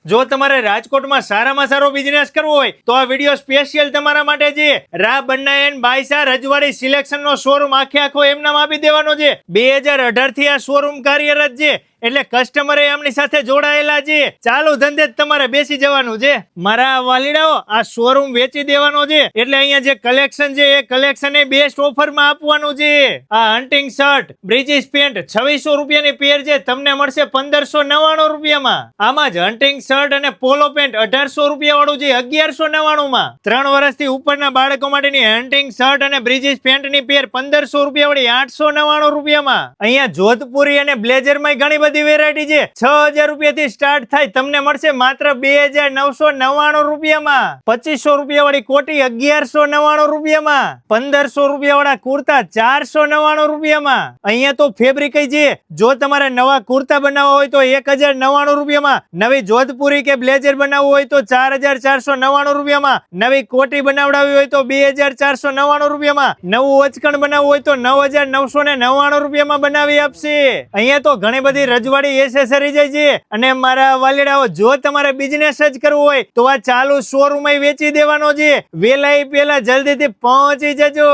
જો તમારે રાજકોટમાં સારામાં સારો બિઝનેસ કરવો હોય તો આ વિડીયો સ્પેશિયલ તમારા માટે છે. રા બંનાયન બાયસા રજવાડી સિલેક્શન નો શોરૂમ આખો એમનામ આપી દેવાનો છે. 2018 થી આ શોરૂમ કાર્યરત છે એટલે કસ્ટમરે એમની સાથે જોડાયેલા છે. ચાલુ ધંધે જ તમારે બેસી જવાનું છે. મારા વાલીડાઓ, આ શોરૂમ વેચી દેવાનો છે એટલે અહીંયા જે કલેક્શન છે એ કલેક્શન એ બેસ્ટ ઓફરમાં આપવાનું છે. આ હન્ટિંગ શર્ટ, બ્રિજિસ પેન્ટ 2600 રૂપિયાની પેર છે, તમને મળશે 1599 રૂપિયામાં. આમાં જ હન્ટિંગ શર્ટ અને પોલો પેન્ટ 1800 રૂપિયા વાળું છે 1199 માં. 3 વર્ષથી ઉપરના બાળકો માટેની હન્ટિંગ શર્ટ અને બ્રિજિસ પેન્ટની પેર 1500 રૂપિયા વાળી 899 રૂપિયામાં. અહીંયા જોધપુરી અને બ્લેઝરમાં ઘણી બધી વેરાયટી છે. 6000 રૂપિયાથી સ્ટાર્ટ થાય, તમને મળશે માત્ર 2999 રૂપિયામાં. 2500 રૂપિયા વાળી કોટી 1199 રૂપિયામાં. 1500 રૂપિયા વાળા કુર્તા 499 રૂપિયામાં. અહીંયા તો ફેબ્રિક છે. જો તમારે નવા કુર્તા બનાવવા હોય તો 1099 રૂપિયામાં. નવી જોધપુરી કે બ્લેઝર બનાવવું હોય તો 4499 રૂપિયામાં. નવી કોટી બનાવડાવી હોય તો 2499 રૂપિયામાં. નવું વચકણ બનાવવું હોય તો 9999 રૂપિયામાં બનાવી આપશે. અહીંયા તો ઘણી બધી રજવાડી એસેસરી જાય છે. અને મારા વાલીડાઓ, જો તમારે બિઝનેસ જ કરવો હોય તો આ ચાલુ શોરૂમ વેચી દેવાનો છે. વેલા પેલા જલ્દીથી પહોંચી જજો.